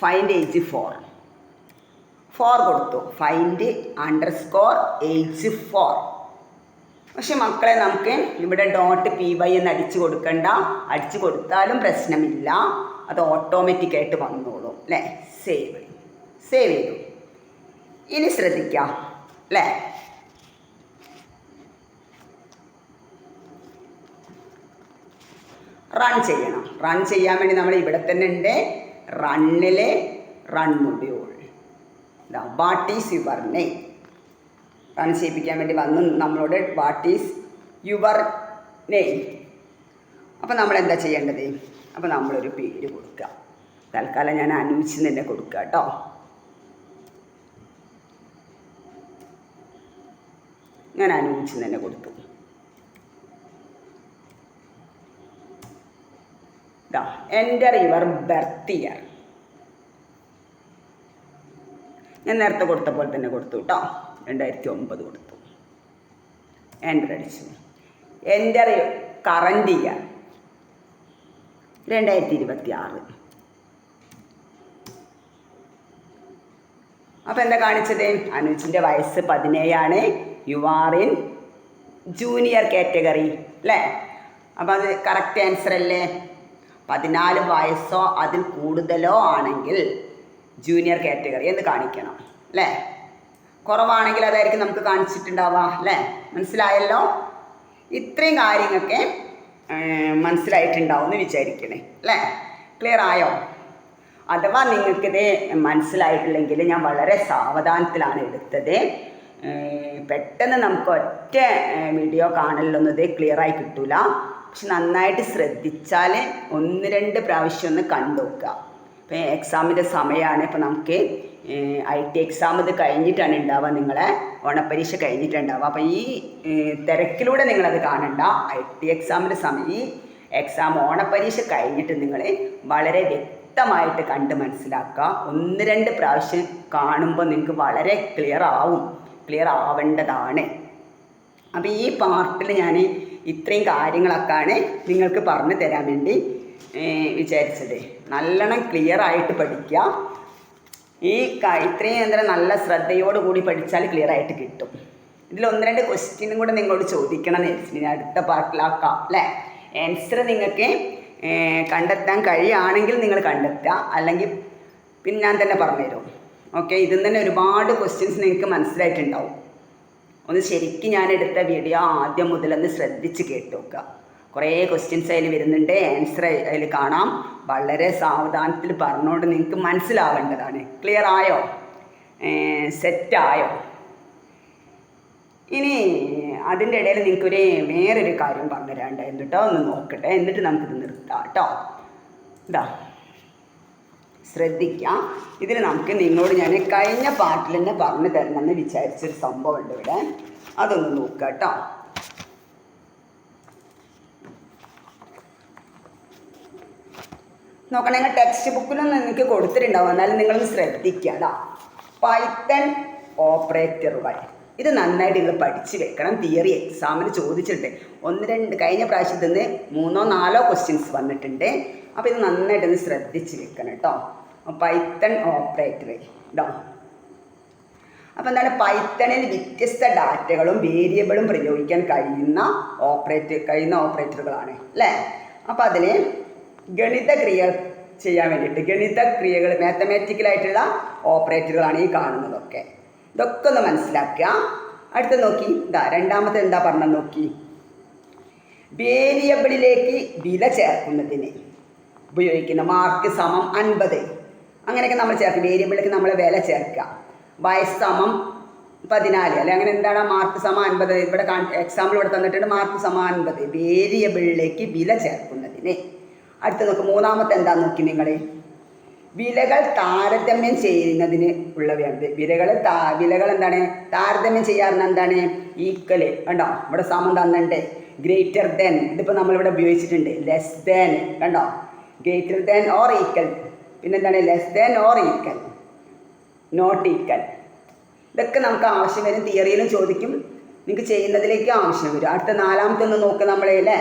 ഫൈൻഡ് ഏജ് 4 കൊടുത്തു. Find _age 4. പക്ഷെ മക്കളെ നമുക്ക് ഇവിടെ .py എന്ന് അടിച്ചു കൊടുക്കണ്ട. അടിച്ചു കൊടുത്താലും പ്രശ്നമില്ല, അത് ഓട്ടോമാറ്റിക്കായിട്ട് വന്നോളും അല്ലേ? സേവ് ചെയ്തു. ഇനി ശ്രദ്ധിക്കാം അല്ലേ? റൺ ചെയ്യണം. റൺ ചെയ്യാൻ വേണ്ടി നമ്മൾ ഇവിടെ തന്നെ ഉണ്ട്. റണ്ണിലെ run module what is your name run ചെയ്യിപ്പിക്കാൻ വേണ്ടി വന്ന് നമ്മളോട് വാട്ട് ഈസ് യുവർ നെയിം. അപ്പോൾ നമ്മൾ എന്താ ചെയ്യേണ്ടത്? അപ്പോൾ നമ്മളൊരു പേര് കൊടുക്കുക. തൽക്കാലം ഞാൻ അനൂച്ച് തന്നെ കൊടുക്കുക കേട്ടോ. ഞാൻ അനൂച്ച് തന്നെ കൊടുത്തു. Enter your birth year. ഞാൻ നേരത്തെ കൊടുത്ത പോലെ തന്നെ കൊടുത്തു കേട്ടോ. 2009 കൊടുത്തു. എൻ്റർ അടിച്ചു. Enter current year 2026. അപ്പോൾ എന്താ കാണിച്ചത്? അനുജിൻ്റെ വയസ്സ് 17 U are in junior category അല്ലേ? അപ്പോൾ അത് കറക്റ്റ് ആൻസർ അല്ലേ? 14 വയസ്സോ അതിൽ കൂടുതലോ ആണെങ്കിൽ ജൂനിയർ കാറ്റഗറി എന്ന് കാണിക്കണം അല്ലേ? കുറവാണെങ്കിൽ അതായിരിക്കും നമുക്ക് കാണിച്ചിട്ടുണ്ടാവുക അല്ലേ? മനസ്സിലായല്ലോ? ഇത്രയും കാര്യങ്ങളൊക്കെ മനസ്സിലായിട്ടുണ്ടാവും എന്ന് വിചാരിക്കണേ അല്ലേ? ക്ലിയർ ആയോ? അഥവാ നിങ്ങൾക്കിത് മനസ്സിലായിട്ടില്ലെങ്കിൽ ഞാൻ വളരെ സാവധാനത്തിലാണ് എടുത്തത്. പെട്ടെന്ന് നമുക്ക് ഒറ്റ വീഡിയോ കാണലിലൊന്നും ഇത് ക്ലിയറായി കിട്ടൂല. പക്ഷെ നന്നായിട്ട് ശ്രദ്ധിച്ചാൽ 1-2 പ്രാവശ്യം ഒന്ന് കണ്ടു നോക്കുക. ഇപ്പം എക്സാമിൻ്റെ സമയമാണ്. ഇപ്പം നമുക്ക് IT എക്സാം ഇത് കഴിഞ്ഞിട്ടാണ് ഉണ്ടാവുക, നിങ്ങളെ ഓണപ്പരീക്ഷ കഴിഞ്ഞിട്ടുണ്ടാവുക. അപ്പോൾ ഈ തിരക്കിലൂടെ നിങ്ങളത് കാണണ്ട. IT എക്സാമിൻ്റെ സമയം, ഈ എക്സാം ഓണപ്പരീക്ഷ കഴിഞ്ഞിട്ട് നിങ്ങൾ വളരെ വ്യക്തമായിട്ട് കണ്ട് മനസ്സിലാക്കുക. 1-2 പ്രാവശ്യം കാണുമ്പോൾ നിങ്ങൾക്ക് വളരെ ക്ലിയർ ആവേണ്ടതാണ്. അപ്പോൾ ഈ പാർട്ടിൽ ഞാൻ ഇത്രയും കാര്യങ്ങളൊക്കെയാണ് നിങ്ങൾക്ക് പറഞ്ഞു തരാൻ വേണ്ടി വിചാരിച്ചത്. നല്ലോണം ക്ലിയർ ആയിട്ട് പഠിക്കുക. ഇത്രയും നല്ല ശ്രദ്ധയോടുകൂടി പഠിച്ചാൽ ക്ലിയർ ആയിട്ട് കിട്ടും. ഇതിൽ 1-2 ക്വസ്റ്റ്യനും കൂടെ നിങ്ങളോട് ചോദിക്കണം എന്ന് വെച്ചിട്ട് ഞാൻ അടുത്ത പാർട്ടിലാക്കാം അല്ലേ? ആൻസർ നിങ്ങൾക്ക് കണ്ടെത്താൻ കഴിയുകയാണെങ്കിൽ നിങ്ങൾ കണ്ടെത്തുക, അല്ലെങ്കിൽ പിന്നെ ഞാൻ തന്നെ പറഞ്ഞുതരും. ഓക്കെ, ഇതിൽ തന്നെ ഒരുപാട് ക്വസ്റ്റ്യൻസ് നിങ്ങൾക്ക് മനസ്സിലായിട്ടുണ്ടാവും. ഒന്ന് ശരിക്കും ഞാൻ എടുത്ത വീഡിയോ ആദ്യം മുതലൊന്ന് ശ്രദ്ധിച്ച് കേട്ട് നോക്കുക. കുറേ ക്വസ്റ്റ്യൻസ് അതിൽ വരുന്നുണ്ട്, ആൻസർ അതിൽ കാണാം. വളരെ സാവധാനത്തിൽ പറഞ്ഞുകൊണ്ട് നിങ്ങൾക്ക് മനസ്സിലാവേണ്ടതാണ്. ക്ലിയർ ആയോ? സെറ്റായോ? ഇനി അതിൻ്റെ ഇടയിൽ നിങ്ങൾക്കൊരു വേറൊരു കാര്യം പറഞ്ഞു തരാണ്ടായിരുന്നു കേട്ടോ. ഒന്ന് നോക്കട്ടെ, എന്നിട്ട് നമുക്കിത് നിർത്താം കേട്ടോ. ഇതാ ശ്രദ്ധിക്കാം. ഇതിൽ നമുക്ക് നിങ്ങളോട് ഞാൻ കഴിഞ്ഞ പാർട്ടിൽ തന്നെ പറഞ്ഞു തരണമെന്ന് വിചാരിച്ചൊരു സംഭവം ഉണ്ട് ഇവിടെ. അതൊന്ന് നോക്കുക കേട്ടോ. നോക്കണം, നിങ്ങൾ ടെക്സ്റ്റ് ബുക്കിലൊന്നും നിങ്ങൾക്ക് കൊടുത്തിട്ടുണ്ടാവും, എന്നാലും നിങ്ങളൊന്ന് ശ്രദ്ധിക്കുക കേട്ടോ. പൈത്തൺ ഓപ്പറേറ്ററുകൾ ഇത് നന്നായിട്ട് നിങ്ങൾ പഠിച്ച് വെക്കണം. തിയറി എക്സാമിന് ചോദിച്ചിട്ട് 1-2 കഴിഞ്ഞ പ്രാവശ്യത്തിൽ നിന്ന് 3-4 ക്വസ്റ്റ്യൻസ് വന്നിട്ടുണ്ട്. അപ്പോൾ ഇത് നന്നായിട്ടൊന്ന് ശ്രദ്ധിച്ച് വെക്കണം കേട്ടോ. പൈത്തൺ ഓപ്പറേറ്റർ ഇതോ. അപ്പോൾ എന്താണ്, പൈത്തണിൽ വ്യത്യസ്ത ഡാറ്റകളും വേരിയബിളും പ്രയോഗിക്കാൻ കഴിയുന്ന ഓപ്പറേറ്ററുകളാണ് അല്ലേ? അപ്പോൾ അതിൽ ഗണിത ക്രിയ ചെയ്യാൻ വേണ്ടിയിട്ട് ഗണിത ക്രിയകൾ, മാത്തമാറ്റിക്കലായിട്ടുള്ള ഓപ്പറേറ്ററുകളാണ് ഈ കാണുന്നതൊക്കെ. ഇതൊക്കെ ഒന്ന് മനസ്സിലാക്കുക. അടുത്ത് നോക്കി, രണ്ടാമത്തെ എന്താ പറഞ്ഞത് നോക്കി. വേരിയബിളിലേക്ക് വില ചേർക്കുന്നതിന് ഉപയോഗിക്കുന്ന മാർക്ക് സമം 50, അങ്ങനെയൊക്കെ നമ്മൾ ചേർക്കും. വേരിയബിളിലേക്ക് നമ്മൾ വില ചേർക്കുക. വയസ്സ് സമം 14 അല്ലെ, അങ്ങനെ എന്താണ്, മാർക്ക് സമം 50. ഇവിടെ എക്സാമ്പിൾ ഇവിടെ തന്നിട്ടുണ്ട്, മാർക്ക് സമം 50 വേരിയബിളിലേക്ക് വില ചേർക്കുന്നതിന്. അടുത്ത് നോക്ക്, മൂന്നാമത്തെ എന്താ നോക്കി നിങ്ങൾ. വിലകൾ താരതമ്യം ചെയ്യുന്നതിന് ഉള്ളവയാണ്. വിലകൾ എന്താണ് താരതമ്യം ചെയ്യാറുണ്ട്. എന്താണ്, ഈക്വൽ കണ്ടോ, ഇവിടെ സമം തന്നിട്ടുണ്ട്. ഗ്രേറ്റർ ദാൻ, ഇതിപ്പോൾ നമ്മളിവിടെ ഉപയോഗിച്ചിട്ടുണ്ട്. ലെസ് ദാൻ കണ്ടോ, ഗ്രേറ്റർ ദാൻ ഓർ ഈക്വൽ. പിന്നെന്താണ്, less than or equal, not equal. ഇതൊക്കെ നമുക്ക് ആവശ്യം വരും. തിയറിയിലും ചോദിക്കും, നിങ്ങൾക്ക് ചെയ്യുന്നതിലേക്ക് ആവശ്യം വരും. അടുത്ത നാലാമത്തെ ഒന്ന് നോക്കുക നമ്മളെ അല്ലേ.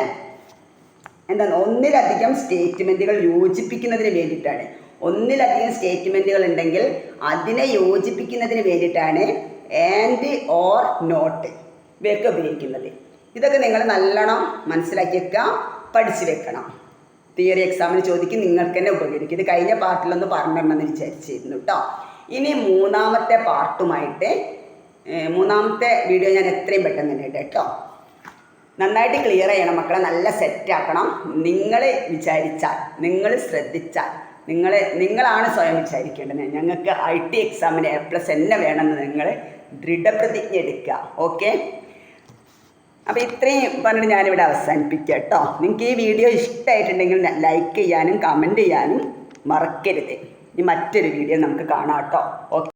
എന്താണ്, ഒന്നിലധികം സ്റ്റേറ്റ്മെൻറ്റുകൾ യോജിപ്പിക്കുന്നതിന് വേണ്ടിയിട്ടാണ്. ഒന്നിലധികം സ്റ്റേറ്റ്മെൻറ്റുകൾ ഉണ്ടെങ്കിൽ അതിനെ യോജിപ്പിക്കുന്നതിന് വേണ്ടിയിട്ടാണ് ആൻഡ് ഓർ നോട്ട് ഇവയൊക്കെ ഉപയോഗിക്കുന്നത്. ഇതൊക്കെ നിങ്ങൾ നല്ലോണം മനസ്സിലാക്കി വെക്കുക, പഠിച്ചു വെക്കണം. തിയറി എക്സാമിന് ചോദിക്കും, നിങ്ങൾക്ക് തന്നെ ഉപകരിക്കും. ഇത് കഴിഞ്ഞ പാർട്ടിലൊന്ന് പറഞ്ഞിടണമെന്ന് വിചാരിച്ചിരുന്നു കേട്ടോ. ഇനി മൂന്നാമത്തെ പാർട്ടുമായിട്ട് മൂന്നാമത്തെ വീഡിയോ ഞാൻ എത്രയും പെട്ടെന്ന് തന്നെ ഇടാം കേട്ടോ. നന്നായിട്ട് ക്ലിയർ ചെയ്യണം മക്കളെ, നല്ല സെറ്റാക്കണം. നിങ്ങൾ വിചാരിച്ചാൽ, നിങ്ങൾ ശ്രദ്ധിച്ചാൽ, നിങ്ങളാണ് സ്വയം വിചാരിക്കേണ്ടത്. ഞങ്ങൾക്ക് IT എക്സാമിന് A+ തന്നെ വേണമെന്ന് നിങ്ങൾ ദൃഢപ്രതിജ്ഞ എടുക്കുക. ഓക്കെ, അപ്പോൾ ഇത്രയും പറഞ്ഞിട്ട് ഞാനിവിടെ അവസാനിപ്പിക്കുക കേട്ടോ. നിങ്ങൾക്ക് ഈ വീഡിയോ ഇഷ്ടമായിട്ടുണ്ടെങ്കിൽ ലൈക്ക് ചെയ്യാനും കമൻറ്റ് ചെയ്യാനും മറക്കരുത്. ഇനി മറ്റൊരു വീഡിയോ നമുക്ക് കാണാം കേട്ടോ. ഓക്കെ.